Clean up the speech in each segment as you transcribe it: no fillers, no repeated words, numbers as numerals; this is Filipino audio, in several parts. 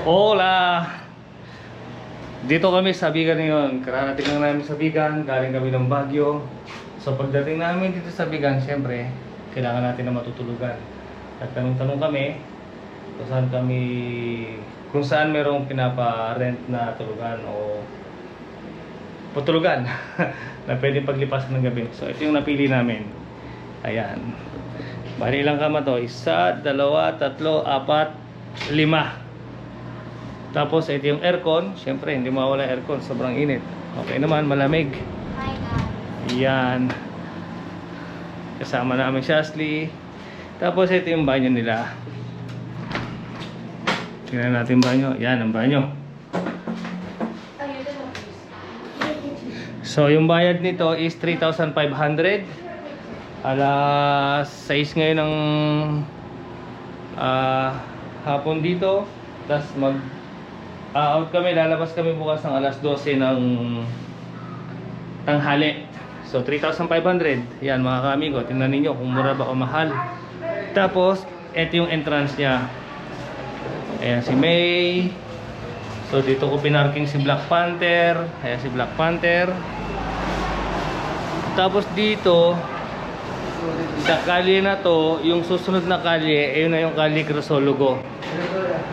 Hola! Dito kami sa Bigan ngayon. Kararating lang namin sa Bigan. Galing kami ng Baguio. So pagdating namin dito sa Bigan, syempre, kailangan natin na matutulugan. At tanong-tanong kami kung saan merong pinapa-rent na tulugan o patulugan na pwede paglipasan ng gabi. So ito yung napili namin. Ayan. Bali ilang kama to? 1, 2, 3, 4, 5. Tapos ito yung aircon. Siyempre hindi mawala aircon, sobrang init. Okay naman, malamig. Yan. Kasama namin si Ashley. Tapos ito yung banyo nila. Tingnan natin banyo. Yan ang banyo. So yung bayad nito is 3,500. Alas 6 ngayon ng hapon dito. Tapos out kami, lalabas kami bukas ng alas 12 ng tanghali. So 3,500. Yan mga kamigo, tingnan ninyo kung mura ba o mahal. Tapos ito yung entrance niya. Ayan si May. So dito ko pinarking si Black Panther. Ayan si Black Panther. Tapos dito sa kalye na to, yung susunod na kalye, ayun na yung Kalye Crisologo.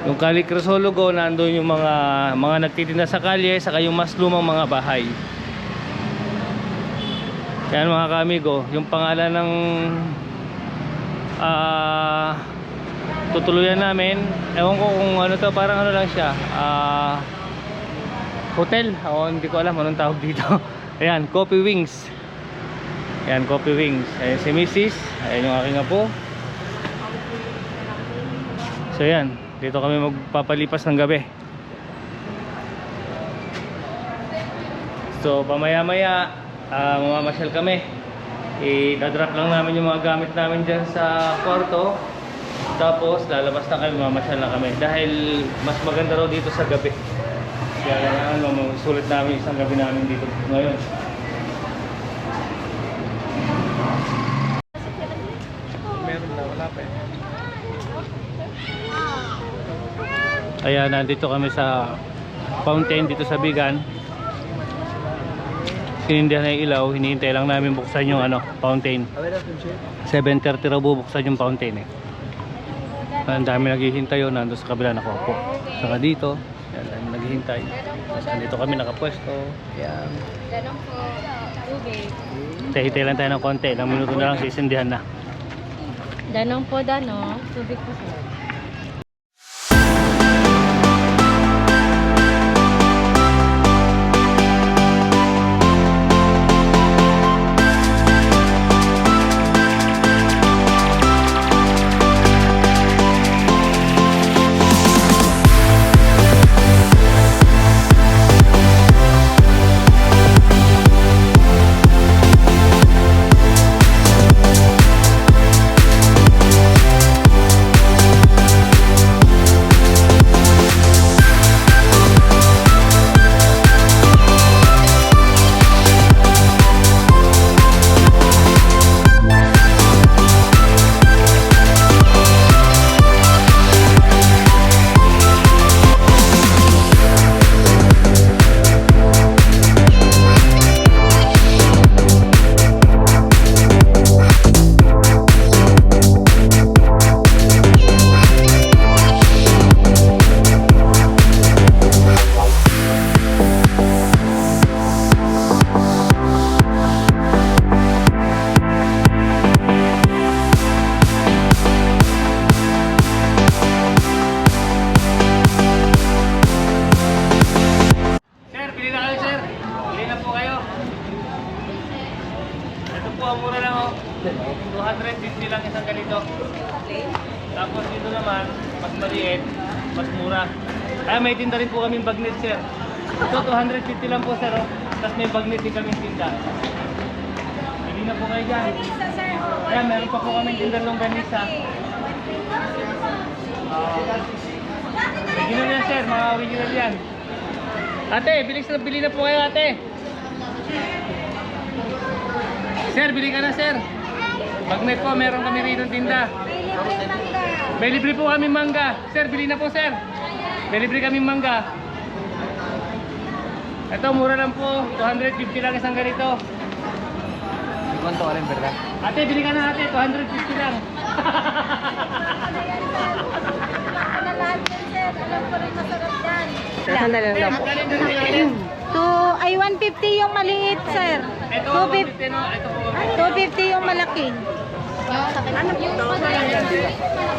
Yung Kalye Crisologo, nandun yung mga nagtitinda sa kalye, saka yung mas lumang mga bahay. Kaya mga kamigo, yung pangalan ng tutuluyan namin, ewan ko kung ano to, parang ano lang siya, hotel, hindi ko alam anong tawag dito. Ayan, Coffee Wings. Ayan, Coffee Wings. Ayan si Mrs. Ayan yung aking apo. So ayan, dito kami magpapalipas ng gabi. So pamaya-maya mamamasyal kami. I-drop lang namin yung mga gamit namin dyan sa kwarto. Tapos lalabas na kami, mamamasyal na kami. Dahil mas maganda raw dito sa gabi. Kaya sulit namin isang gabi namin dito ngayon. Meron na, wala pa eh. Ayan, nandito kami sa fountain dito sa Bigan. Sinindihan na yung ilaw, hinihintay lang namin buksan yung fountain. 7:30 raw bubuksan yung fountain eh. Ang dami naghihintay yun, nandun sa kabila nakaupo. Saka dito, ayan, dami naghihintay. Nandito kami nakapwesto. Ayan. Hintay lang tayo ng konti, ilang minuto na lang sisindihan na. Danong po, Danong. Tubig po sir. Mura lang oh. 250 lang isang ganito. Tapos dito naman, mas maliit, mas mura. May tinda rin po kaming bagnet sir. Ito 250 lang po sir oh. Tapos may bagnet din kaming tinda. Hindi na po kayo dyan. Ayan, meron pa po kaming tinda ng ganisa. Original yan sir, mga original yan. Ate, bili na po kayo ate. Sir, bili ka na sir. Magnet po, meron kami rito tinda. May libre po kami mangga. Sir, bili na po sir. May libre kaming mangga. Ito, mura lang po. 250 lang isang ganito. Cuánto valen, verdad? Ate, bili ka na ate. 250 lang. Ano lahat yan, sir? Alam ko rin masarap yan. Sandali Eh, lang po. magkano yung ganito ate? 150 yung maliit, sir. Ito, 250, 150 no? Ito po. 250 yung malaki. Ano po?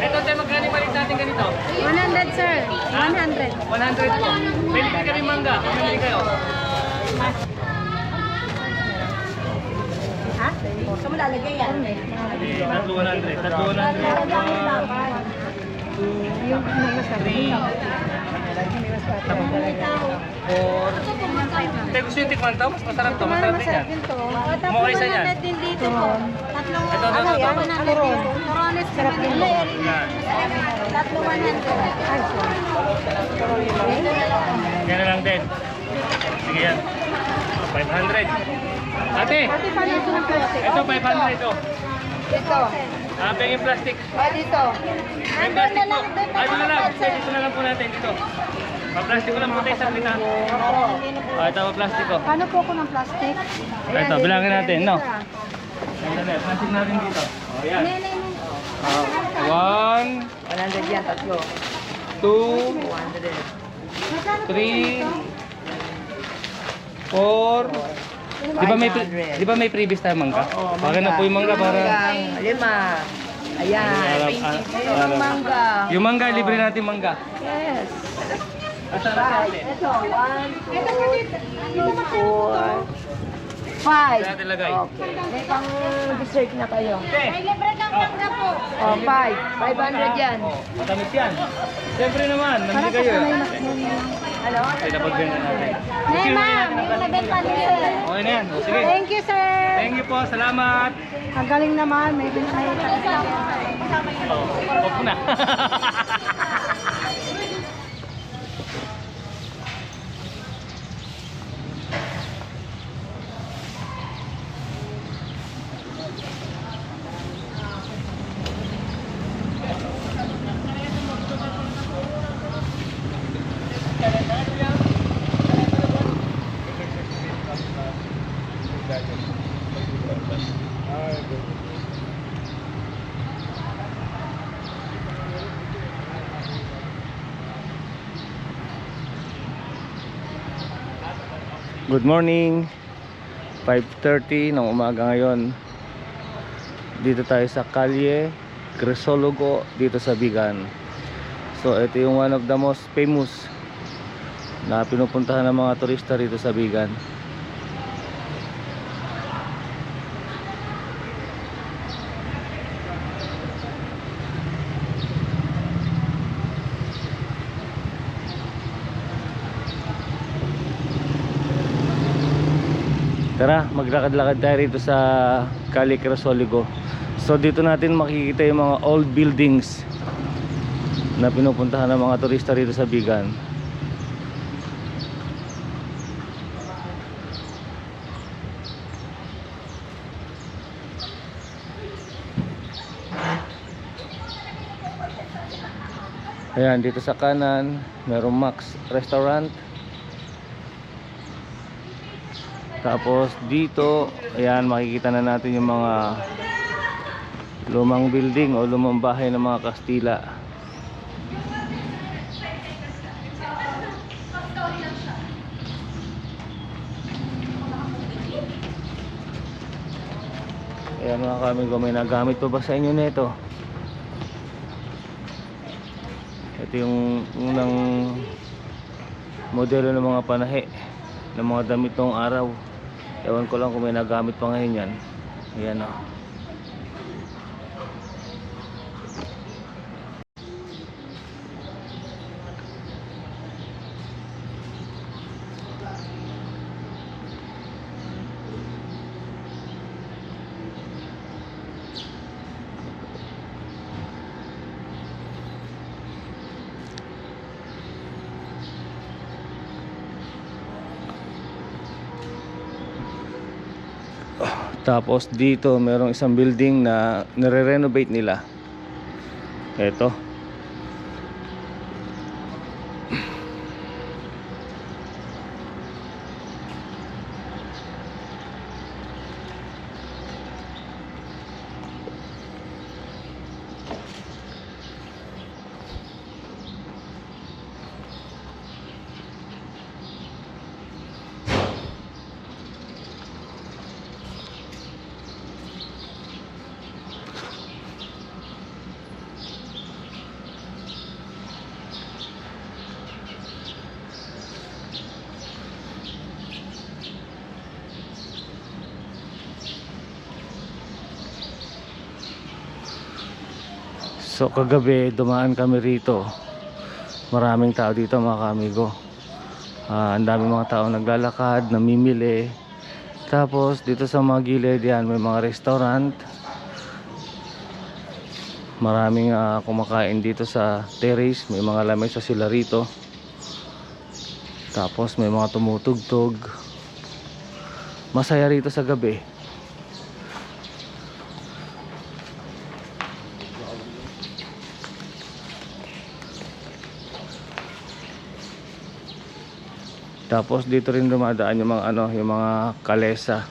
Ito, tayo magkano yung balik natin ganito? 100, sir. 100. 100 po. May libre kaming mangga. Pamili kayo. Ha? Saan mo lalagay yan? Tatlo 100. Tatlo 100. Ate, gusto yung tikman to? Mas masarap to. Masarap din yan. Mukha isa yan. din dito po. Tatlong, Ito. Turones, sarap din po. Yan. Tatlo 100. Yan na lang din. Sige yan. 500. Ate, ito 500 ito. Dito. Ah, pengin plastic. Dito. Pengin plastic po. Ah, dito na lang. Dito na lang po natin. Dito. Pa-plastic ko lang po tayo sa pita. Ah, ito pa-plastic ko. Paano po ako ng plastic? Ito, bilangin natin, no? Ito, plastic natin dito. Oh, yan. 1, 100 yan, tatlo. 2, 100. 3, 4. Di ba may previous tayo mangga? Bakit na po yung mangga para... Lima. Ayan. Yung Mangga. Yung mangga, libre natin mangga. Yes. Asa na natin? Ito, 1, 2, 4, 5. Saan natin lagay? Okay. May pang dessert na kayo. Okay. Libre kang mangga po. Oh, 5. 500 yan. Oh, matamis yan. Siyempre naman, namili kayo. Ano? Ay, dapat ganyan natin. Hey, ma'am. Yung nabenta niyo, sir. Okay na yan. O, sige. Thank you, sir. Thank you po. Salamat. Ang galing naman. May takita. Oh, opo na. Good morning. 5:30 ng umaga ngayon. Dito tayo sa Kalye Crisologo dito sa Bigan. So ito yung one of the most famous na pinupuntahan ng mga turista dito sa Bigan. Tara, maglakad-lakad tayo rito sa Kalye Crisologo. So dito natin makikita yung mga old buildings na pinupuntahan ng mga turista rito sa Bigan. Ayan, dito sa kanan merong Max Restaurant. Tapos dito, ayan, makikita na natin yung mga lumang building o lumang bahay ng mga Kastila. Ayan mga kamigo, may nagamit pa ba sa inyo nito? Ito yung unang modelo ng mga panahe ng mga damit noong araw. Ewan ko lang kung may nagamit pa ngayon yan. Ayan o. Tapos dito merong isang building na nire-renovate nila. Ito. So kagabi dumaan kami rito. Maraming tao dito mga kamigo. Ang dami mga tao naglalakad, namimili. Tapos dito sa mga gilid yan may mga restaurant. Maraming kumakain dito sa terrace. May mga lamesa sila rito. Tapos may mga tumutugtog. Masaya rito sa gabi. Tapos dito rin dumadaan yung mga yung mga kalesa.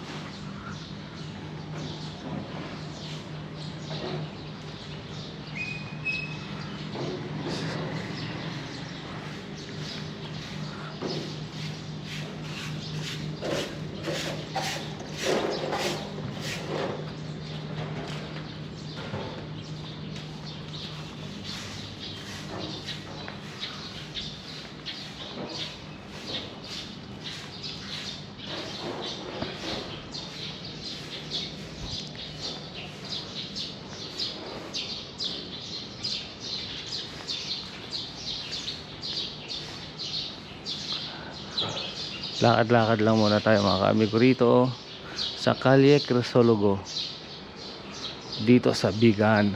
Lakad-lakad lang muna tayo mga kaamigo rito sa Calle Crisologo dito sa Bigan.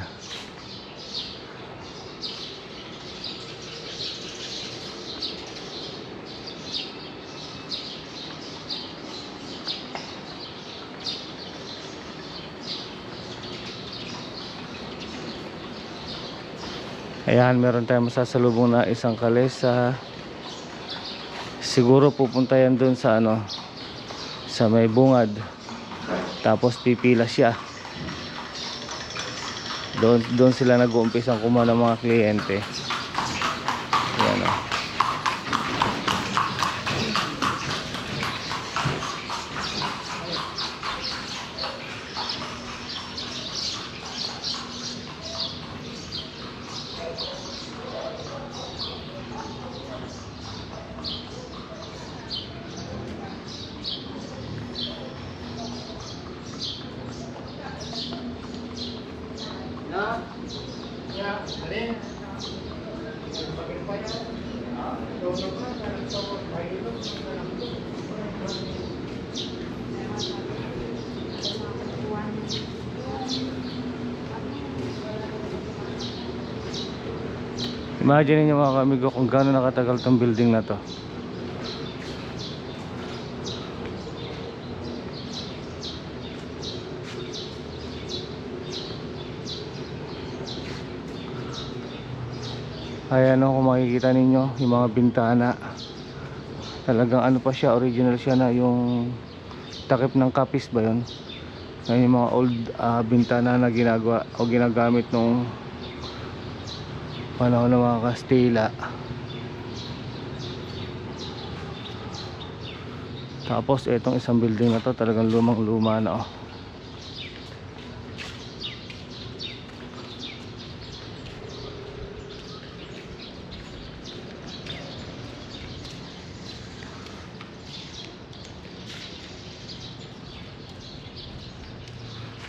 Ayan, meron tayong masasalubong na isang kalesa. Siguro pupunta yan dun sa sa may bungad. Tapos pipila siya. Doon sila nag-uumpisang kumuha ng mga kliyente. Ayan o. Imagine niyo mga kamigo kung gaano nakatagal tong building na to. Ayan o, kung makikita ninyo yung mga bintana, talagang pa siya, original siya na yung takip ng kapis ba yun. Ngayon yung mga old bintana na ginagawa o ginagamit nung panahon ng mga Kastila. Tapos itong isang building na to talagang lumang luma na oh.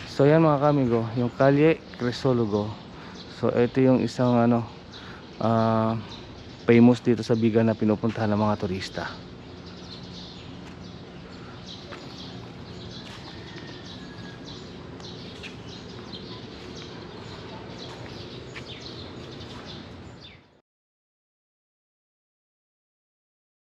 So yan mga kamigo, yung Calle Crisologo. So ito yung isang famous dito sa Bigan na pinupuntahan ng mga turista.